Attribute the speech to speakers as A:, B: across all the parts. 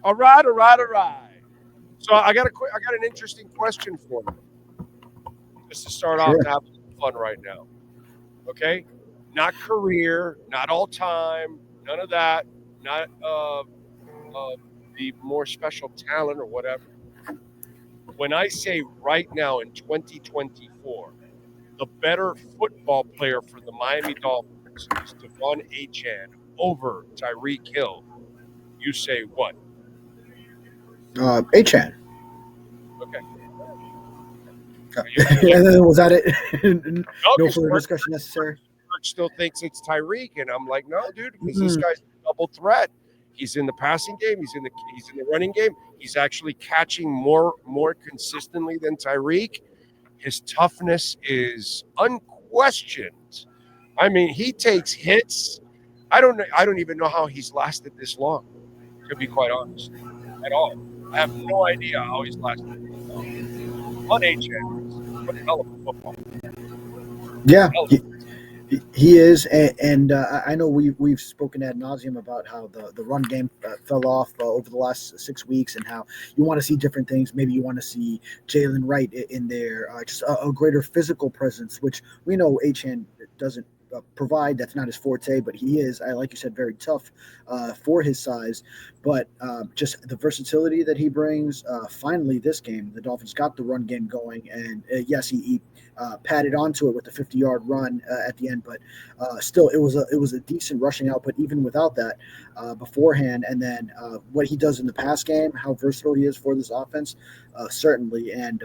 A: All right. So I got an interesting question for you, just to start off
B: Sure.
A: to have fun right now. Okay, not career, not all time, none of that, not the more special talent or whatever. When I say right now in 2024, the better football player for the Miami Dolphins is Devon Achane over Tyreek Hill, you say what?
B: Achane.
A: Okay.
B: Was that it?
A: No,
B: No
A: because
B: further discussion necessary.
A: Kurt still thinks it's Tyreek, and I'm like, no, dude, because this
B: Mm.
A: guy's a double threat. He's in the passing game. He's in the running game. He's actually catching more consistently than Tyreek. His toughness is unquestioned. I mean, he takes hits. I don't even know how he's lasted this long. To be quite honest, at all. I have no idea how he's lasted this long. On HN, what a hell of a football.
B: Yeah, he is, and I know we've spoken ad nauseum about how the run game fell off over the last 6 weeks, and how you want to see different things. Maybe you want to see Jalen Wright in there, just a greater physical presence, which we know Achane doesn't provide. That's not his forte, but he is, like you said, very tough for his size. But just the versatility that he brings. Finally, this game, the Dolphins got the run game going, and yes, he padded onto it with a 50-yard run at the end, but still, it was a decent rushing output even without that beforehand. And then what he does in the pass game, how versatile he is for this offense, certainly. And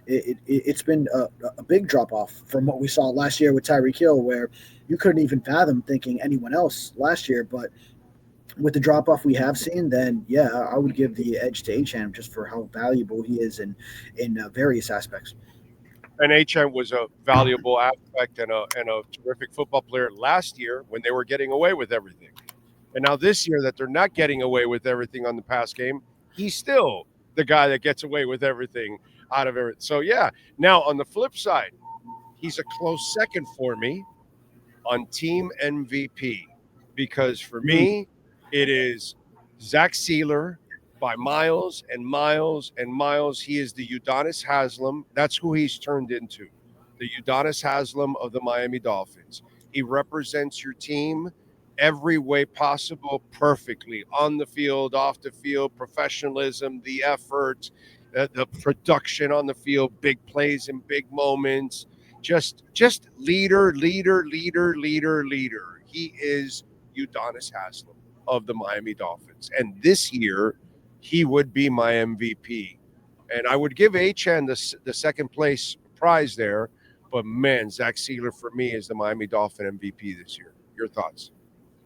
B: it's been a big drop off from what we saw last year with Tyreek Hill, where you couldn't even fathom thinking anyone else last year. But with the drop off we have seen, then yeah, I would give the edge to Achane just for how valuable he is in various aspects.
A: And HN was a valuable aspect and a terrific football player last year when they were getting away with everything. And now this year that they're not getting away with everything on the pass game, he's still the guy that gets away with everything out of it. So yeah. Now on the flip side, he's a close second for me on team MVP because for me it is Zach Sealer by miles and miles and miles. He is the Udonis Haslam. That's who he's turned into, the Udonis Haslam of the Miami Dolphins. He represents your team every way possible perfectly on the field, off the field, professionalism, the effort, the production on the field, big plays and big moments. Just leader. He is Udonis Haslam of the Miami Dolphins. And this year, he would be my MVP. And I would give Achane the second place prize there. But man, Zach Sealer for me is the Miami Dolphin MVP this year. Your thoughts?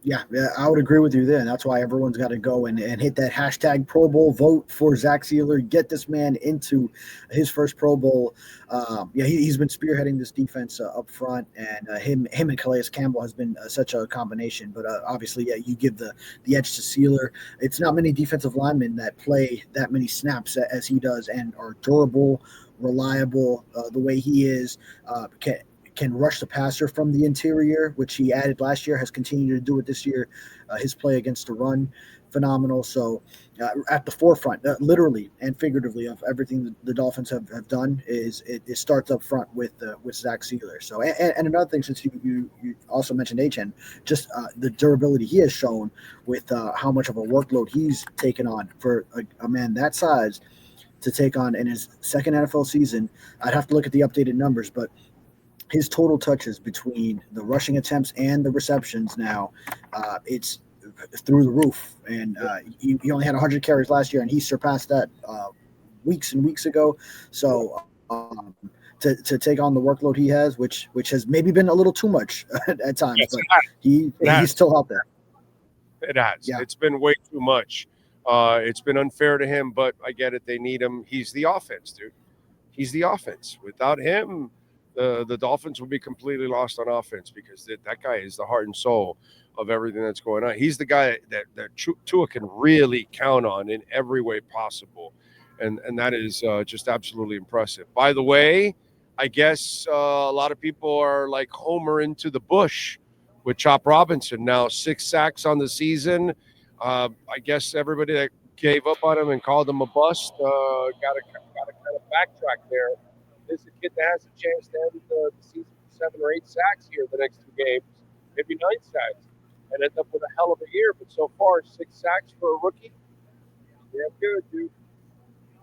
B: Yeah, I would agree with you there. And that's why everyone's got to go and hit that hashtag Pro Bowl vote for Zach Sealer. Get this man into his first Pro Bowl. He's been spearheading this defense up front, and him and Calais Campbell has been such a combination. But obviously, yeah, you give the edge to Sealer. It's not many defensive linemen that play that many snaps as he does and are durable, reliable the way he is. Can rush the passer from the interior, which he added last year, has continued to do it this year. His play against the run, phenomenal. So at the forefront, literally and figuratively, of everything the Dolphins have done, it starts up front with Zach Sealer. So and another thing, since you also mentioned Achane, just the durability he has shown with how much of a workload he's taken on for a man that size to take on in his second NFL season. I'd have to look at the updated numbers, but his total touches between the rushing attempts and the receptions now, it's through the roof. And he only had 100 carries last year, and he surpassed that weeks and weeks ago. So to take on the workload he has, which has maybe been a little too much at times,
A: Yes,
B: but he's still out there.
A: It has.
B: Yeah.
A: It's been way too much. It's been unfair to him, but I get it. They need him. He's the offense, dude. He's the offense. Without him, the Dolphins will be completely lost on offense because that guy is the heart and soul of everything that's going on. He's the guy that Tua can really count on in every way possible, and that is just absolutely impressive. By the way, I guess a lot of people are like Homer into the bush with Chop Robinson now, 6 sacks on the season. I guess everybody that gave up on him and called him a bust. Got to kind of backtrack there. This is a kid that has a chance to end the season with 7 or 8 sacks here the next 2 games, maybe 9 sacks, and end up with a hell of a year. But so far, 6 sacks for a rookie. Yeah, good, dude.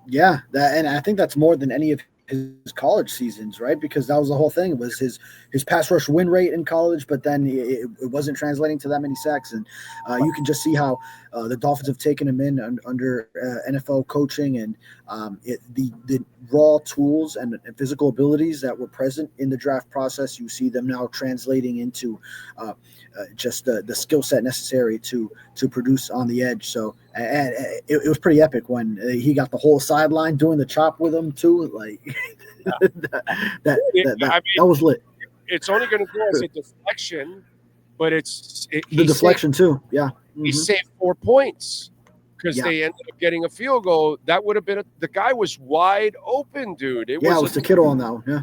B: Yeah, and I think that's more than any of his college seasons, right? Because that was the whole thing, was his pass rush win rate in college, but then it wasn't translating to that many sacks. And you can just see how the Dolphins have taken him in under NFL coaching, and the raw tools and physical abilities that were present in the draft process. You see them now translating into just the skill set necessary to produce on the edge. So and it was pretty epic when he got the whole sideline doing the chop with him too. Like that was lit.
A: It's only going to go as a deflection, but the
B: deflection too. Yeah,
A: he saved 4 points because they ended up getting a field goal. That would have been the guy was wide open, dude.
B: It was the Kittle on that one. Yeah.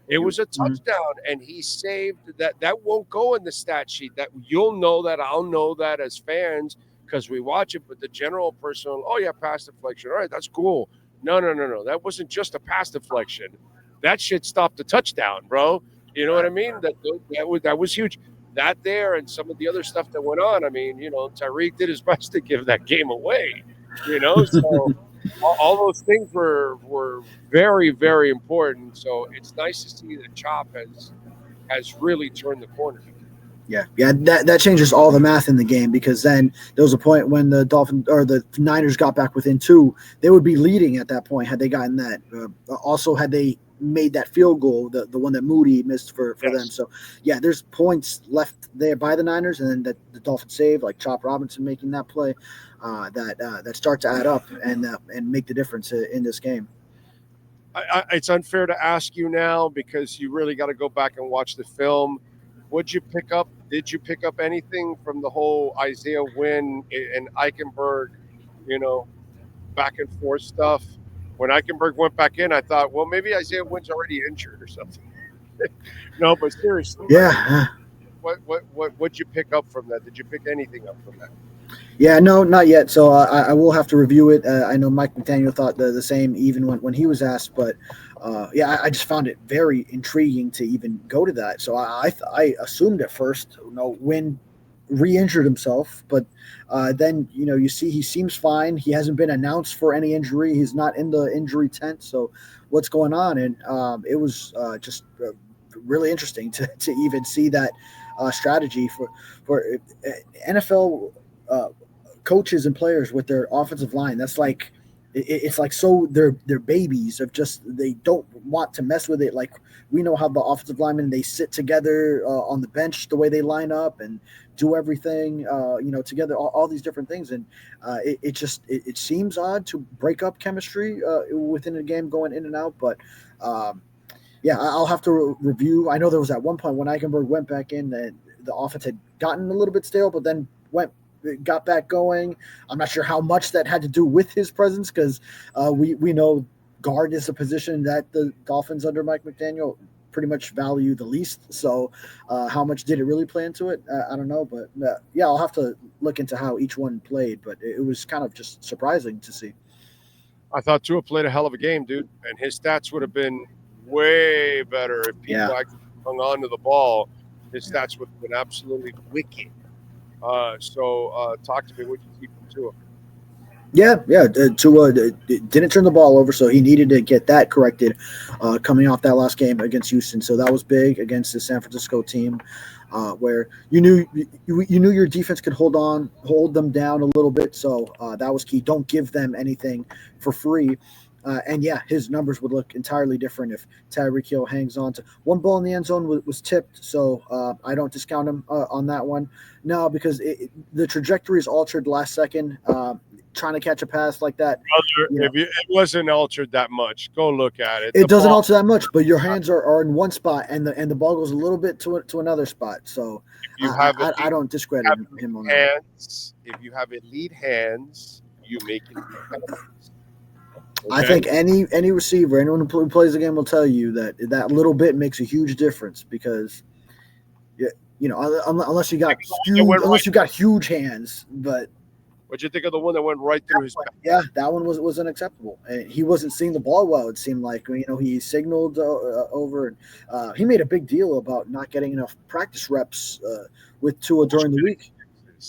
A: It was a touchdown, and he saved that. That won't go in the stat sheet. That you'll know that. I'll know that as fans because we watch it. But the general person, oh yeah, pass deflection. All right, that's cool. No. That wasn't just a pass deflection. That shit stopped the touchdown, bro. You know what I mean? That was huge. That there and some of the other stuff that went on. I mean, Tyreek did his best to give that game away. So. All those things were very, very important. So it's nice to see that Chop has really turned the corner.
B: Yeah, that changes all the math in the game, because then there was a point when the Dolphins or the Niners got back within 2, they would be leading at that point had they gotten that. Also, had they made that field goal, the one that Moody missed for them. So yeah, there's points left there by the Niners, and then that the Dolphins saved, like Chop Robinson making that play, that start to add up and make the difference in this game.
A: It's unfair to ask you now because you really got to go back and watch the film. What'd you pick up? Did you pick up anything from the whole Isaiah Wynn and Eichenberg, back and forth stuff? When Eichenberg went back in, I thought, well, maybe Isaiah Wynn's already injured or something. No, but seriously.
B: Yeah.
A: What'd you pick up from that? Did you pick anything up from that?
B: Yeah, no, not yet. So I will have to review it. I know Mike McDaniel thought the same even when he was asked, but I just found it very intriguing to even go to that. So I assumed at first, Wynn re-injured himself, but then you see he seems fine. He hasn't been announced for any injury. He's not in the injury tent. So what's going on? And it was just really interesting to even see that strategy for NFL coaches and players with their offensive line. That's like it's like so they're babies of just they don't want to mess with it. Like we know how the offensive linemen, they sit together on the bench the way they line up and do everything together, all these different things, and it seems odd to break up chemistry within a game going in and out, but I'll have to review. I know there was at one point when Eichenberg went back in that the offense had gotten a little bit stale, but then got back going. I'm not sure how much that had to do with his presence, because we know guard is a position that the Dolphins under Mike McDaniel pretty much value the least. So how much did it really play into it? I don't know, but I'll have to look into how each one played, but it was kind of just surprising to see.
A: I thought Tua played a hell of a game, dude, and his stats would have been way better if people actually hung on to the ball. His stats would have been absolutely wicked. So talk to me. What did you see from Tua?
B: Tua didn't turn the ball over, so he needed to get that corrected coming off that last game against Houston. So that was big against the San Francisco team, where you knew your defense could hold them down a little bit. So that was key. Don't give them anything for free. His numbers would look entirely different if Tyreek Hill hangs on to one ball in the end zone was tipped. So I don't discount him on that one. No, because the trajectory is altered last second. Trying to catch a pass like that.
A: It wasn't altered that much. Go look at it.
B: It doesn't alter that much, but your hands are in one spot, and the ball goes a little bit to another spot. So I don't discredit him on that.
A: If you have elite hands, you make it.
B: Okay. I think any receiver, anyone who plays the game will tell you that little bit makes a huge difference, because unless you got huge hands, but
A: What'd you think of the one that went right through his back?
B: Yeah, that one was unacceptable. And he wasn't seeing the ball well. It seemed like he signaled over. And he made a big deal about not getting enough practice reps with Tua during the week.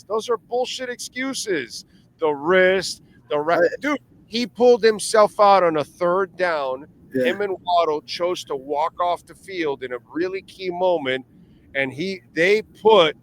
A: Those are bullshit excuses. The wrist,
B: I-
A: dude. He pulled himself out on a third down.
B: Yeah.
A: Him and Waddle chose to walk off the field in a really key moment, and they put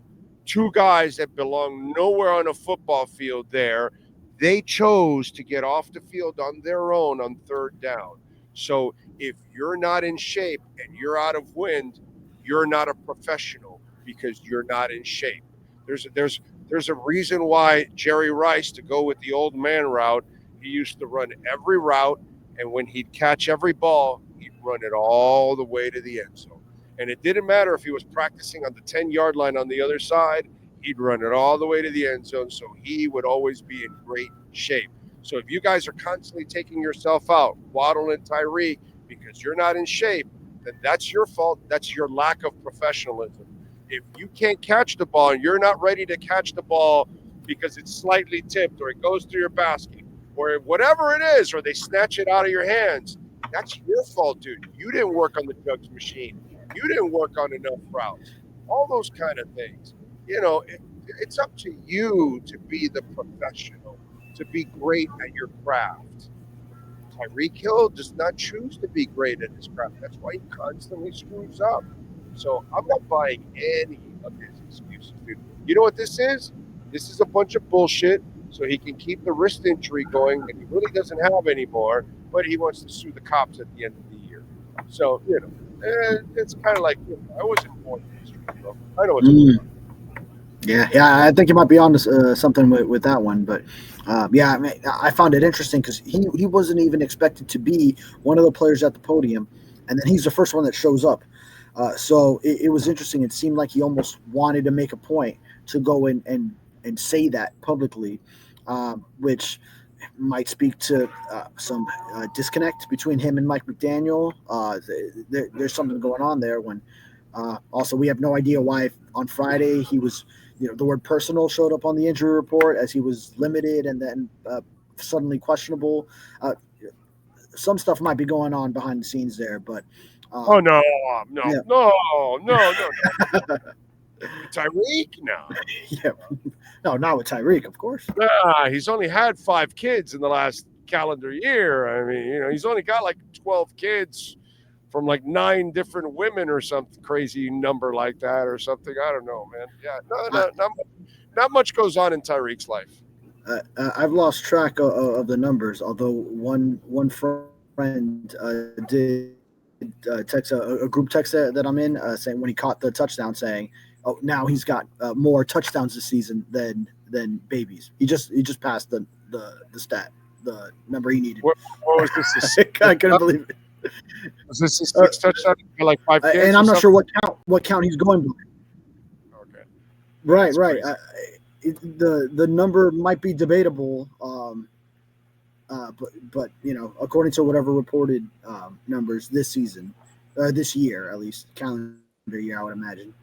A: two guys that belong nowhere on a football field there. They chose to get off the field on their own on third down. So if you're not in shape and you're out of wind, you're not a professional because you're not in shape. There's a reason why Jerry Rice, to go with the old man route, he used to run every route, and when he'd catch every ball, he'd run it all the way to the end zone. And it didn't matter if he was practicing on the 10-yard line on the other side, he'd run it all the way to the end zone, so he would always be in great shape. So if you guys are constantly taking yourself out, Waddle and Tyreek, because you're not in shape, then that's your fault. That's your lack of professionalism. If you can't catch the ball and you're not ready to catch the ball because it's slightly tipped or it goes through your basket or whatever it is, or they snatch it out of your hands, that's your fault, dude. You didn't work on the jugs machine. You didn't work on enough routes. All those kind of things. It's up to you to be the professional, to be great at your craft. Tyreek Hill does not choose to be great at his craft. That's why he constantly screws up. So I'm not buying any of his excuses, dude. You know what this is? This is a bunch of bullshit so he can keep the wrist injury going that he really doesn't have anymore, but he wants to sue the cops at the end of the year. So, it's kind of like, I wasn't born in history, bro. I know what's going on.
B: Yeah, I think you might be on to something with that one, but I found it interesting because he wasn't even expected to be one of the players at the podium, and then he's the first one that shows up. So it was interesting. It seemed like he almost wanted to make a point to go in and say that publicly, which might speak to some disconnect between him and Mike McDaniel. There's something going on there. When also we have no idea why on Friday he was, the word personal showed up on the injury report as he was limited and then suddenly questionable. Some stuff might be going on behind the scenes there, but.
A: No. Tyreek? No.
B: Yeah. No, not with Tyreek, of course.
A: He's only had 5 kids in the last calendar year. I mean, he's only got like 12 kids from like 9 different women or some crazy number like that or something. I don't know, man. Yeah, not much goes on in Tyreek's life.
B: I've lost track of the numbers, although one friend did text a group text that I'm in saying when he caught the touchdown saying, "Oh, now he's got more touchdowns this season than babies." He just passed the stat, the number he needed.
A: What was this?
B: I couldn't believe it.
A: Was this his 6 touchdowns? Like 5 kids?
B: And I'm not sure what count he's going by.
A: Okay.
B: Right. The number might be debatable, but according to whatever reported numbers this year, at least calendar year, I would imagine.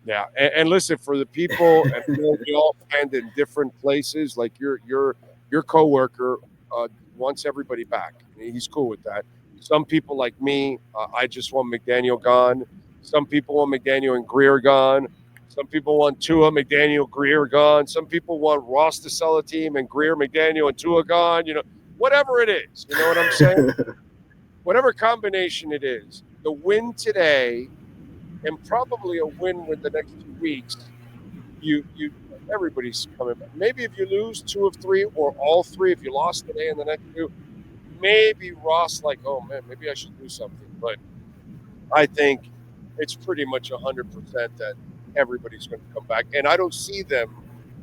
A: Yeah, and listen, for the people, and we all land in different places. Like your coworker wants everybody back. He's cool with that. Some people like me, I just want McDaniel gone. Some people want McDaniel and Grier gone. Some people want Tua, McDaniel, Grier gone. Some people want Ross to sell a team and Grier, McDaniel, and Tua gone. Whatever it is. You know what I'm saying? Whatever combination it is, the win today and probably a win with the next 2 weeks, everybody's coming back. Maybe if you lose 2 of 3 or all 3, if you lost today and the next 2, maybe Ross like, oh man, maybe I should do something. But I think it's pretty much 100% that everybody's going to come back, and I don't see them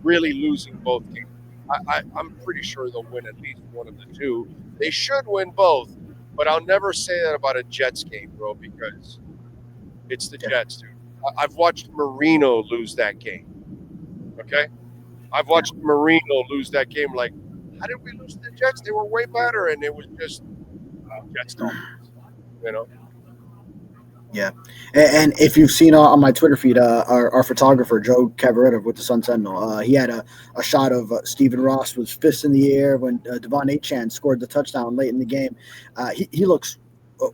A: really losing both games. I'm pretty sure they'll win at least one of the 2. They should win both, but I'll never say that about a Jets game, bro, because it's the Jets, dude. I've watched Marino lose that game. Okay? I've watched Marino lose that game. Like, how did we lose to the Jets? They were way better, and it was just Jets Dolphins,
B: Yeah, and if you've seen on my Twitter feed, our photographer Joe Cavaretta with the Sun Sentinel, he had a shot of Stephen Ross with fists in the air when Devon Achane scored the touchdown late in the game. He looks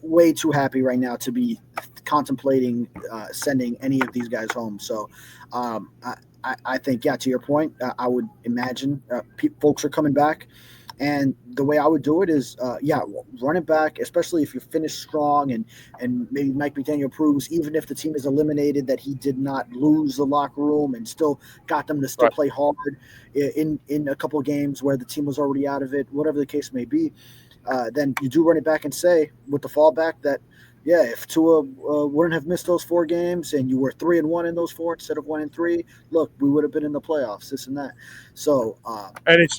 B: way too happy right now to be contemplating sending any of these guys home. So I think, yeah, to your point, I would imagine folks are coming back. And the way I would do it is, run it back, especially if you finish strong and maybe Mike McDaniel proves, even if the team is eliminated, that he did not lose the locker room and still got them to still play hard in a couple of games where the team was already out of it, whatever the case may be. Then you do run it back and say with the fallback that, yeah, if Tua wouldn't have missed those 4 games and you were 3-1 in those 4 instead of 1-3, look, we would have been in the playoffs, this and that. So,
A: and it's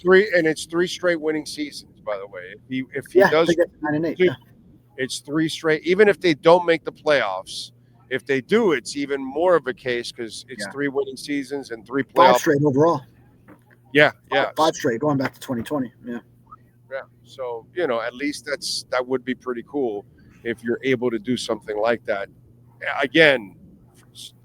A: 3 straight winning seasons, by the way. If he does
B: 9-8,
A: it's 3 straight. Even if they don't make the playoffs, if they do, it's even more of a case because it's 3 winning seasons and 3 playoffs.
B: 5 straight overall.
A: Yeah.
B: 5 straight going back to 2020. Yeah.
A: So at least that would be pretty cool if you're able to do something like that. Again,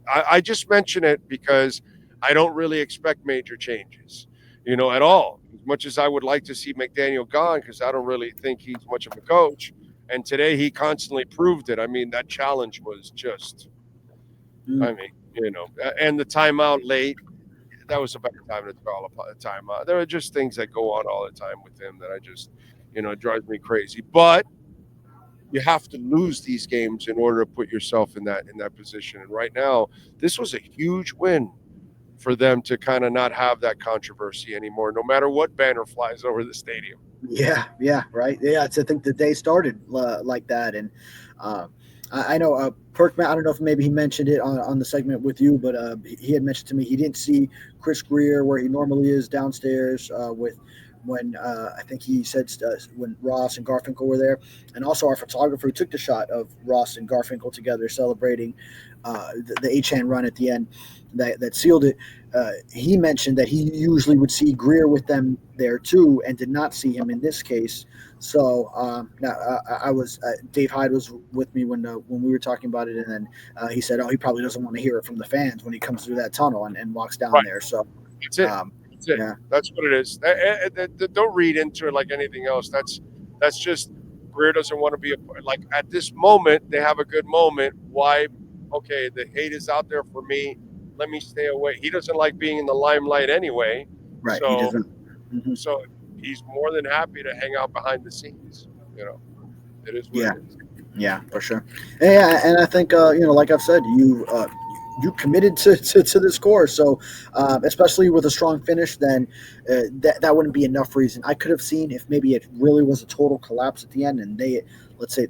A: I just mention it because I don't really expect major changes, at all. As much as I would like to see McDaniel gone, because I don't really think he's much of a coach. And today he constantly proved it. I mean, that challenge was just, and the timeout late, that was a better time to call a timeout. There are just things that go on all the time with him that I just, it drives me crazy. But you have to lose these games in order to put yourself in that position. And right now, this was a huge win for them to kind of not have that controversy anymore, no matter what banner flies over the stadium.
B: Yeah, right. Yeah, I think the day started like that. And I know Perkman, I don't know if maybe he mentioned it on the segment with you, but he had mentioned to me he didn't see Chris Grier where he normally is downstairs when I think he said when Ross and Garfinkel were there. And also our photographer who took the shot of Ross and Garfinkel together celebrating the Achane run at the end that sealed it. He mentioned that he usually would see Grier with them there too, and did not see him in this case. So I was Dave Hyde was with me when we were talking about it, and then he said, "Oh, he probably doesn't want to hear it from the fans when he comes through that tunnel and walks down there." So
A: that's it. That's it. Yeah. That's what it is. Don't read into it like anything else. That's just Grier doesn't want to be like at this moment. They have a good moment. Why? Okay, the hate is out there for me. Let me stay away. He doesn't like being in the limelight anyway.
B: Right.
A: So,
B: he doesn't.
A: Mm-hmm. So he's more than happy to hang out behind the scenes. It is what it is.
B: Yeah, for sure. Yeah, and I think like I've said, you committed to this course. So especially with a strong finish, then that wouldn't be enough reason. I could have seen if maybe it really was a total collapse at the end, and let's say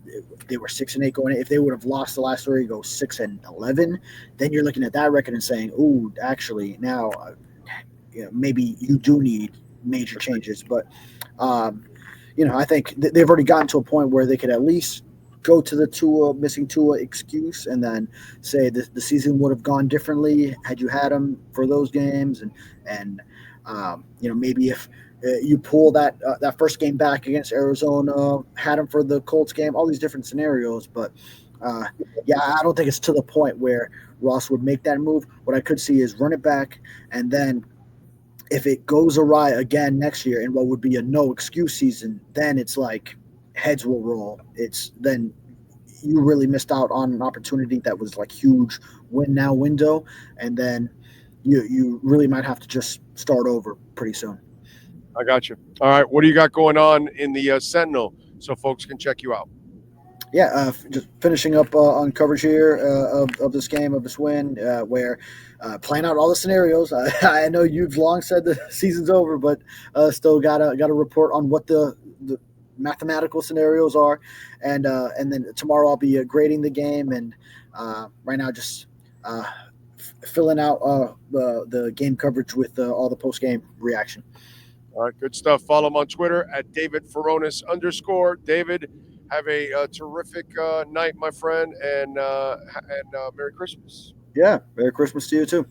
B: they were 6-8 going in. If they would have lost the last 3, go 6-11, then you're looking at that record and saying, "Ooh, actually now, maybe you do need major changes." But I think they've already gotten to a point where they could at least go to the missing Tua excuse and then say the season would have gone differently had you had him for those games, and maybe if you pull that first game back against Arizona, had him for the Colts game, all these different scenarios. But I don't think it's to the point where Ross would make that move. What I could see is run it back, and then if it goes awry again next year in what would be a no excuse season, then it's like heads will roll. It's then you really missed out on an opportunity that was like huge win now window, and then you really might have to just start over pretty soon.
A: I got you. All right, what do you got going on in the Sentinel so folks can check you out?
B: Yeah, just finishing up on coverage here of this game, of this win, where playing out all the scenarios. I know you've long said the season's over, but still got to report on what the mathematical scenarios are, and then tomorrow I'll be grading the game, and right now just filling out the game coverage with all the post game reaction.
A: All right, good stuff. Follow him on Twitter at David Furones _. David, have a terrific night, my friend, and Merry Christmas.
B: Yeah, Merry Christmas to you too.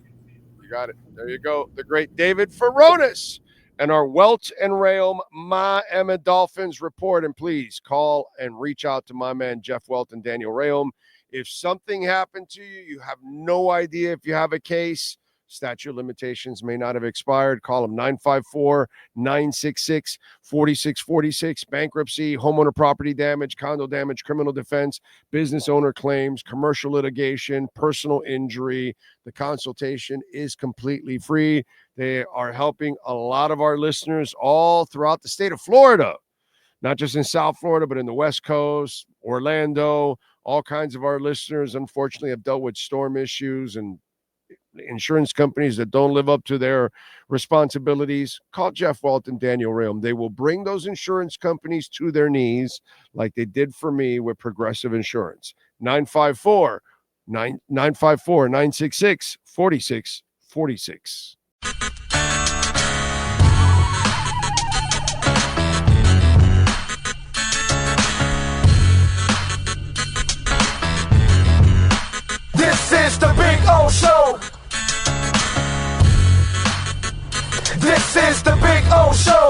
A: You got it. There you go. The great David Furones and our Welt Rheaume P.A. Dolphins report. And please call and reach out to my man Jeff Welt and Daniel Rheaume If something happened to you, you have no idea if you have a case. Statute of limitations may not have expired. Call them 954-966-4646. Bankruptcy, homeowner property damage, condo damage, criminal defense, business owner claims, commercial litigation, personal injury. The consultation is completely free. They are helping a lot of our listeners all throughout the state of Florida, not just in South Florida, but in the West Coast, Orlando. All kinds of our listeners, unfortunately, have dealt with storm issues and insurance companies that don't live up to their responsibilities. Call Jeff Welt and Daniel Rheaume. They will bring those insurance companies to their knees like they did for me with Progressive Insurance. 954-966-4646.
C: This is the Big O Show. This is the Big O Show.